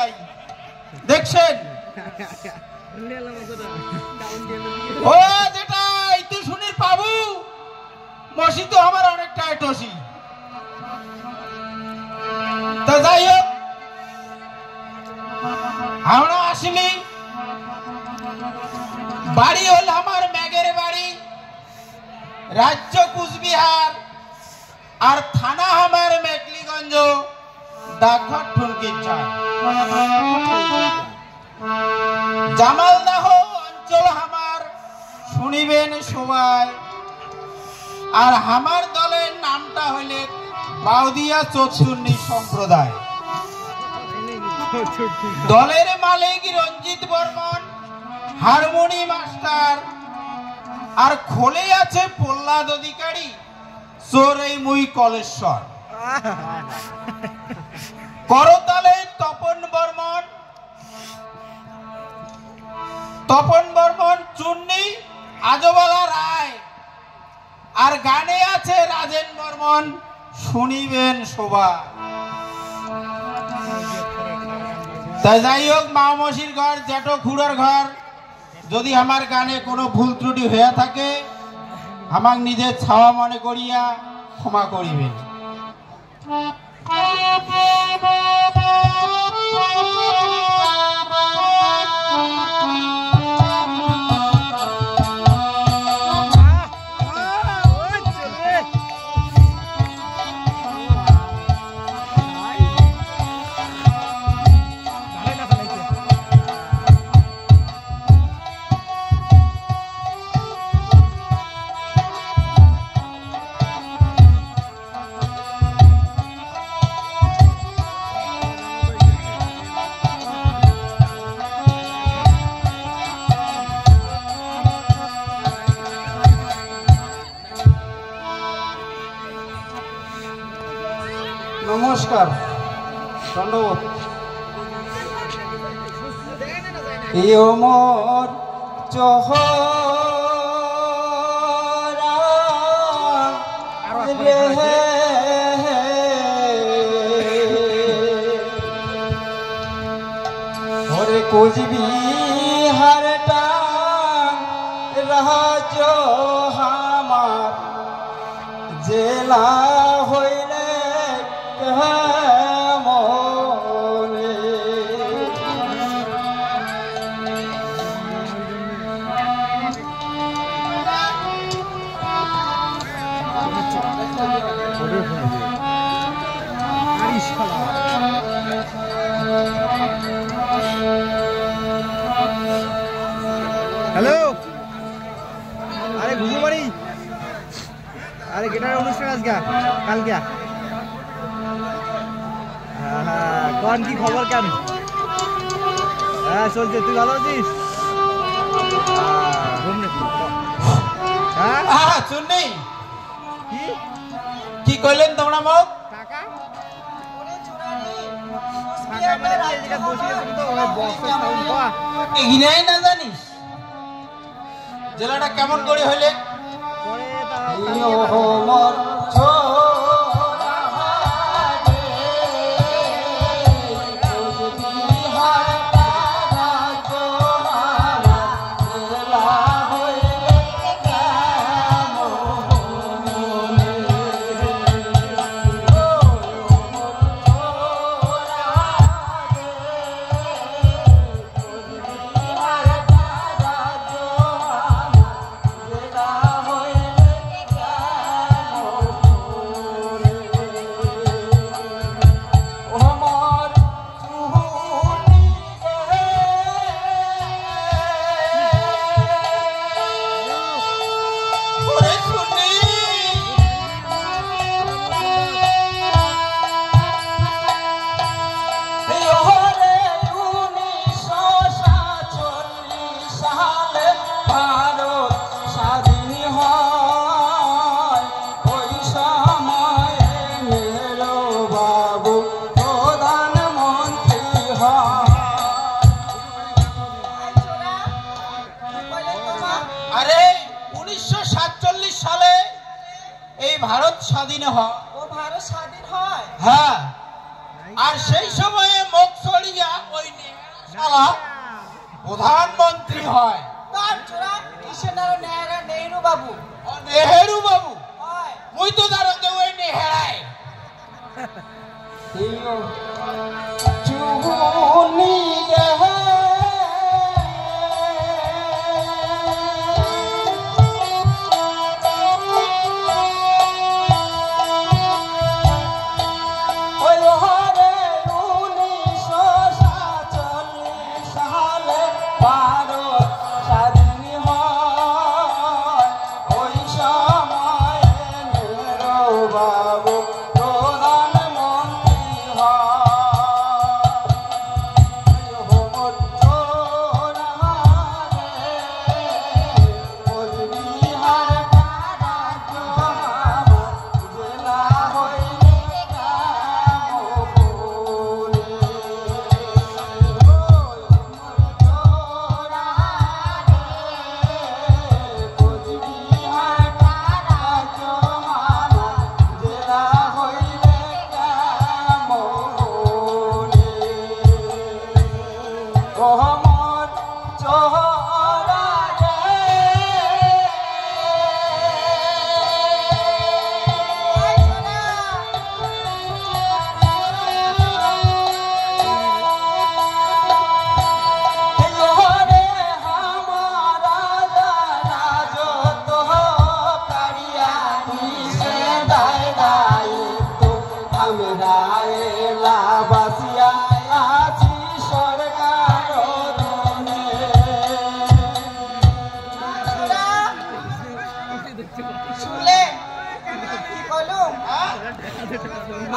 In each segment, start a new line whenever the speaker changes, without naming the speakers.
যাই। দেখছেন ও যেটা ইতি শুনির পাবু মসি তো আমার অনেকটা টসি। তা যাই হোক আমরা আসিনি, বাড়ি হল আমার ম্যাগের বাড়ি, রাজ্য কুচবিহার, আর থানা আমার মেকলিগঞ্জ, ডাকঘর ঠুনকির চার। জামালদাহ অঞ্চল আমার শুনিবেন সবাই। আর আমার দলের নামটা হইলে বাউদিয়া চতুর্ণী সম্প্রদায়। দলের মালিক রঞ্জিত বর্মন, হারমোনি মাস্টার, আর খোলে আছে প্রহ্লাদ অধিকারী, চোরই মুই কলেশ্বর। করতালে তপন বর্মন চুন্নি আজবালা রায়, আর গানে আছে রাজেন বর্মন, শুনিবেন শোভা। তাই যাই হোক মামসির ঘর, জেঠো খুড়ার ঘর, যদি আমার গানে কোনো ভুল ত্রুটি হয়ে থাকে আমার নিজের ছাওয়া মনে করিয়া ক্ষমা করিবেন। নমস্কার, ধন্যবাদ। মোর চহরা রে ওরে কোচবিহারটা রাজ্য আমার জেলা হইলে
হ্যালো, আরে ঘুঘু বাড়ি, আরে গিটারের অনুষ্ঠান আজকে কালকে। কোন কি খবর কেন? হ্যাঁ চলছে, তুই ভালো আছিস?
কি কইলেন তোমরা মুখ? না জানিস জেলাটা কেমন করে হইলে? সময়ে মুখ ছড়িয়া ওই শালা প্রধানমন্ত্রী হয়।
তার ছোড়া কিষেনার নেহেরু বাবু।
নেহেরু বাবু
হয়
মুই তো জানো যে ওই নেহেরায় চুনি গে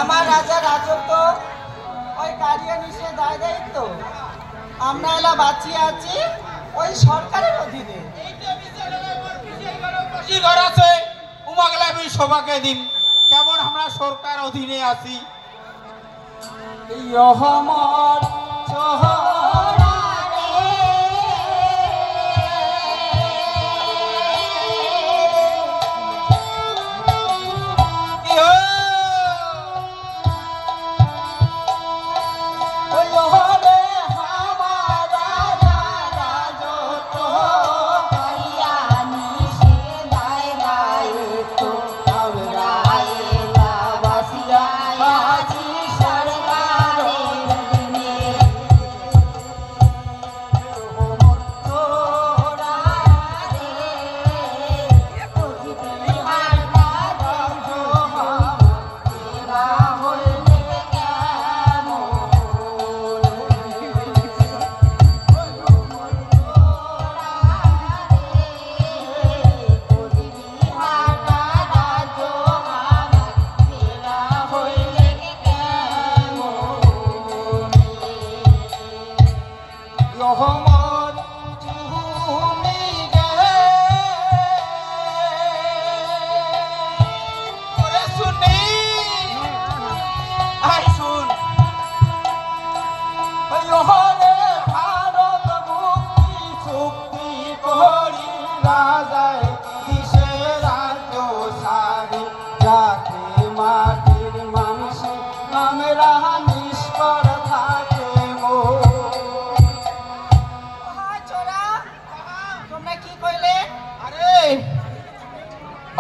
আমার রাজা রাজত্ব ওই কারিয়া নিশে দায় দায়িত্ব আমরা এলা বাঁচিয়ে আছি ওই সরকারের অধীনে।
ঘর আছে উমাগলা আমি সবাকে দিন কেমন আমরা সরকার অধীনে আছি।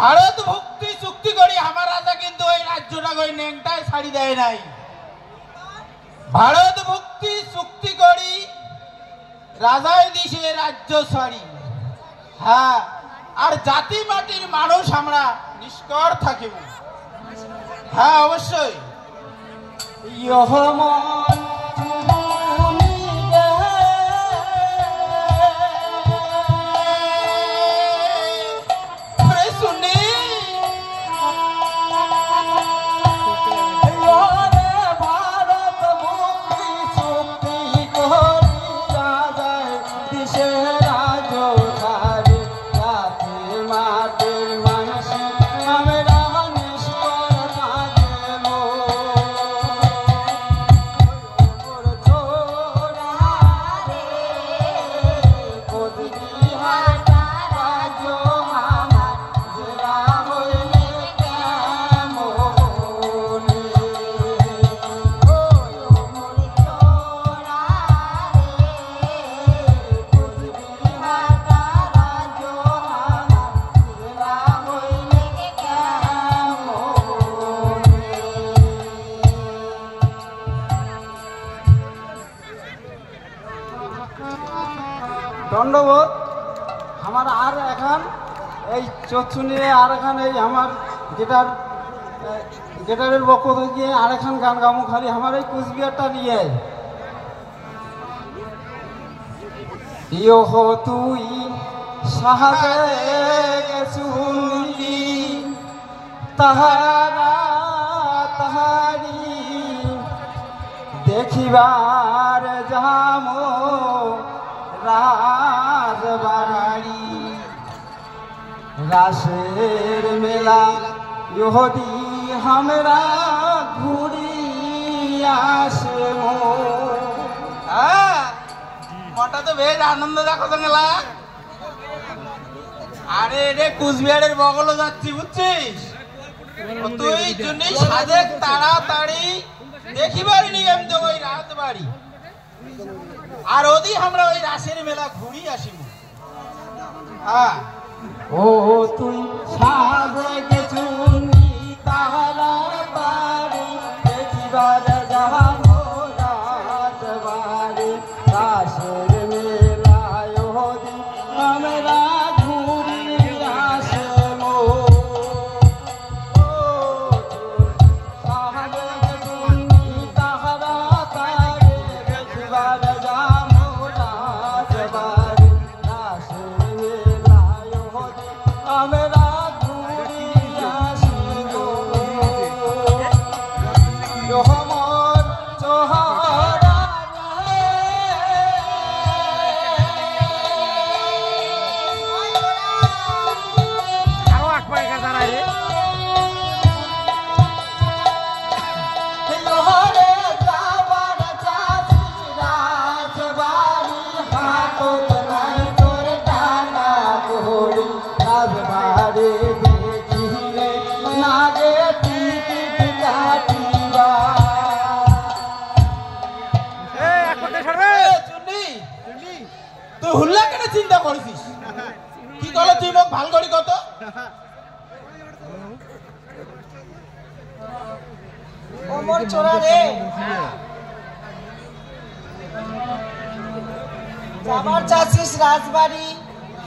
ভারত ভক্তি চুক্তি করি আমার রাজা কিন্তু ওই রাজ্যটা ওই নেংটায় ছাড়ি দেয় নাই। ভারত ভক্তি চুক্তি করি রাজাই দিছে রাজ্য ছাড়ি। হ্যাঁ আর জাতি মাটির মানুষ আমরা নিষ্কর থাকিব। হ্যাঁ অবশ্যই
দণ্ডবোধ। আমার আর এখন এই চচ্ছু নিয়ে আর এখন এই আমার গিটারের পক্ষ থেকে আর এখন গান গামো খালি আমার এই কুচবিহারটা নিয়ে। ইহ তুই সাহায্যে শুনলি তাহারা তাহারি দেখিবার যাম রাজবাড়ি রাসের মেলা ইহদি আমরা ঘুরি আসবো।
মনটা তো বেশ আনন্দ দেখো তো মেলা। আরে রে কুচবিহারের বগলও যাচ্ছি বুঝছিস, তুই জন্য সাজে তাড়াতাড়ি দেখিবারই নি আমি তো ওই রাজবাড়ি আর ওদি আমরা ওই রাসের মেলা ঘুরি আসিব। হ্যাঁ
ও তুই সাজে গেছুনি তাহারা বাড়ি দেখিবার যাবো রাজবাড়ি রাসের মেলায় হদি আমরা ঘুরি আসবো। ও তুই সাজে গেছুনি তাহারা বাড়ি দেখিবার যাবো রাজবাড়ি রাসের মেলায় হদি আমরা ঘুরি আসবো। রহমত চোহারা লোহরে যাবার চাষি রাজবাড়ি হাতত নাই তোর টাকা কড়ি রাজবাড়ি দেখিলে নাগে টিকিট কাটিবা।
তুই হুল্লা কেন চিন্তা করছিস? কি করলো তুই মোক ভাল করি কত?
ওমর চোরা রে, যাবার চাচ্ছিস রাজবাড়ি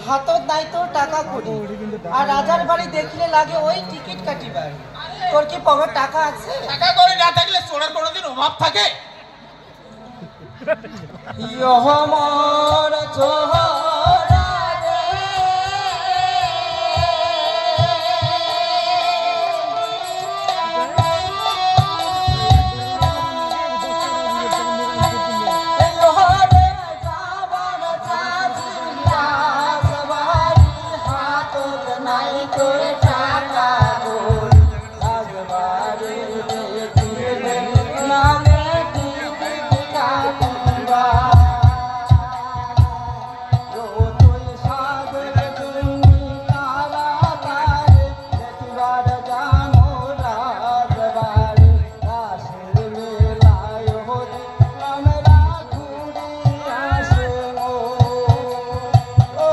হাতত নাই তোর টাকা করি আর রাজার বাড়ি দেখলে লাগে ওই টিকিট কাটিবার। তোর কি পকেট টাকা আছে?
টাকা করে না থাকলে চোরের কোনোদিন অভাব থাকে?
ইহমর চোহরা রে লোহরে যাবার চাষি রাজবাড়ি হাতত নাই তোর টাকা কড়ি রাজবাড়ি দেখিলে নাগে টিকিট কাটিবা। ও তুই সাজে তুমি তাড়াতাড়ি দেখিবার যাবো রাজবাড়ি রাসের মেলায় হদি আমরা ঘুরি আসবো। ও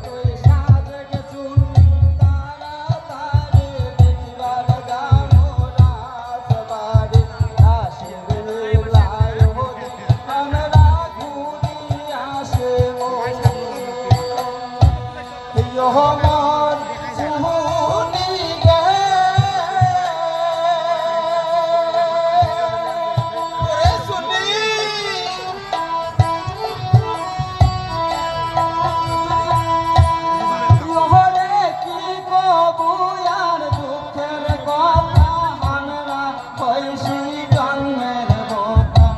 তুই সাজে তুমি তাড়াতাড়ি দেখিবার যাবো রাজবাড়ি রাসের মেলায় হদি আমরা ঘুরি আসবো। ইহমর সুহুনি গে
ওরে শুনি
লোহরে কি কবু আর দুঃখের কথা আমরা হইছি জন্মের বোকা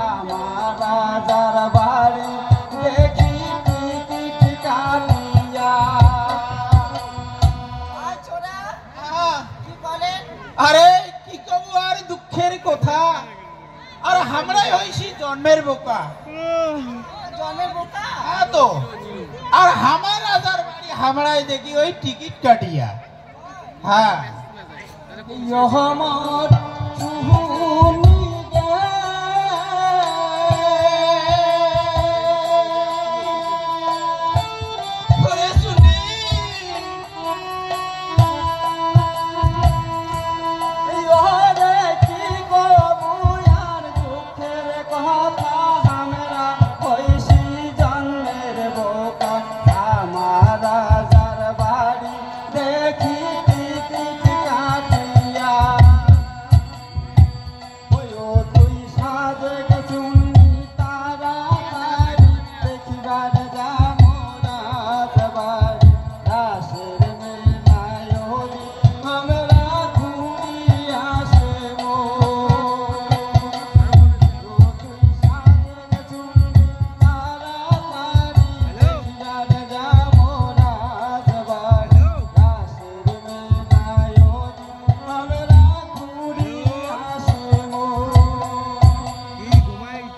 আমার রাজার বাড়ি দেখি টিকিট কাটিয়া।
আয় ছোড়া,
হ্যাঁ।
কি বলেন?
আরে কি কব আর দুঃখের কথা, আর আমরাই হইছি জন্মের বোকা।
জনের বোকা?
হ্যাঁ তো, আর আমার রাজার বাড়ি আমরাই দেখি ওই টিকিট কাটিয়া। হ্যাঁ
ইহমর সুহুনি গে
ওরে শুনি
লোহরে কি কবু আর দুঃখের কথা আমরা হইছি জন্মের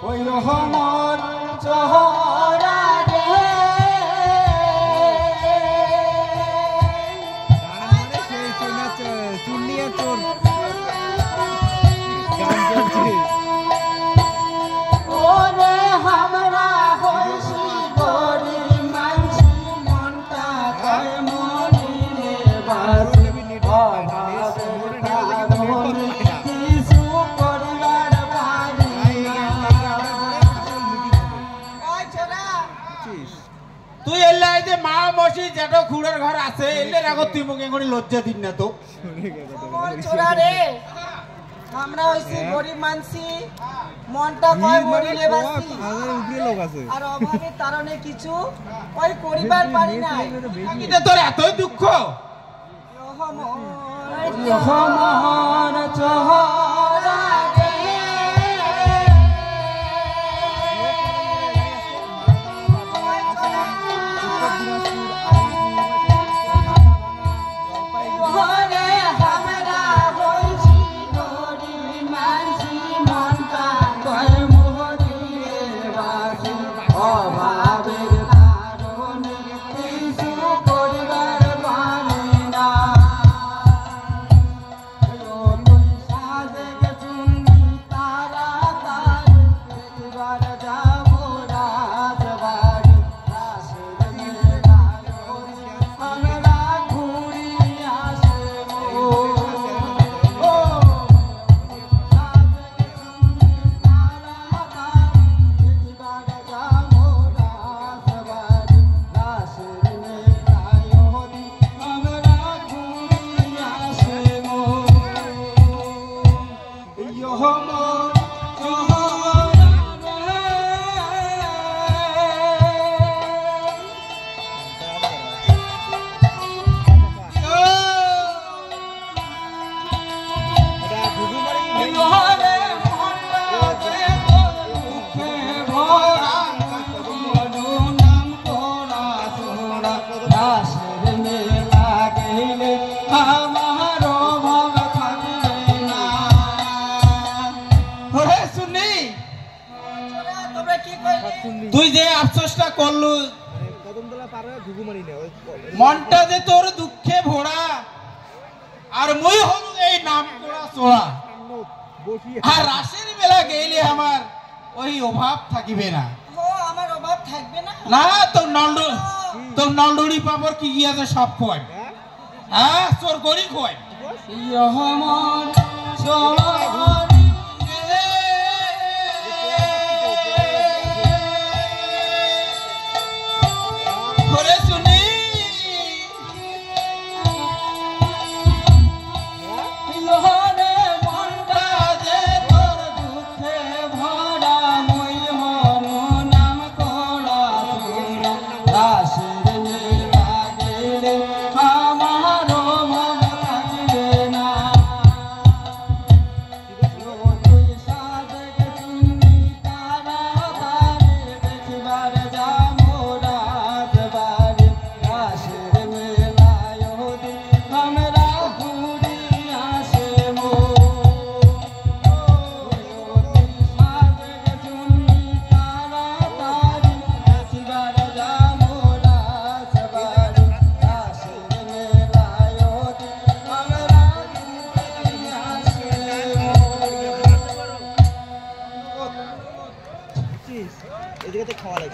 ওই রহমর চহরা রে
সেই চুন নিয়ে চোর গান চলছে
ওরে হামরা হইছি গরি মানসি মনটা কয় মনিরে বাসি অভাবের কারণে কিছু করিবার পারি না।
ওই ছোড়া
তুই এলে এই যে মা মসি যেটা খুড়ের ঘর আছে এলে রাখো তুই মুখে করে লজ্জা দিন না তো
ওই ছোড়া রে আমরা হইছি গরিব মানসি মনটা কয় মরিলে বাসি
উপরে লোক আছে
আর অভাবের কারণে কিছু ওই করিবার পারি নাই
এটা তোর এতই দুঃখ
রহমর চহরা রে ওরে হামরা হইছি গরি মানসি মনটা কয় মরিলে বাসি অভাবের কারণে কিছু করিবার পারি না। সাজে চুন্নি তারা তারে দেখবার যাবো রাজবাড়ি রাসের মেলায় আমরা ঘুরি আসবো। ও সাজে চুন্নি তারা তারে দেখবার যাবো রাজবাড়ি রাসের মেলায় আমরা ঘুরি আসবো।
তোমরা কি কইলে
তুই যে আফসোসটা করলু
কদমতলা পার হয়ে ঘুঘু মারি না
মনটা যে তোর দুঃখে ভরা আর মুই হল এই নাম করা চোরা
বসি
আর রাসের বেলা গেলে আমার ওই অভাব থাকিবে না
ও আমার অভাব থাকবে না
না তোর নলডুরি পাপড় কি আছে সব খোয়াই হ্যাঁ চোর করি খোয়াই
রহমর চহরা
করে শুনি
লোহরে মনটা যে তোর দুঃখে ভরা মই হনু নাম করা তোরা রাসের মেলা গেলে আমারও মন থাকবে না। তুই সাজে চুন্নি তারা তারে দেখবার যাবো রাজবাড়ি রাসের মেলায় আমরা ঘুরি আসবো। সাজে চুন্নি তারা তারে দেখবার যাবো রাজবাড়ি রাসের মেলায় আমরা ঘুরি আসবো।
এদিকে তো খাওয়া লাগছে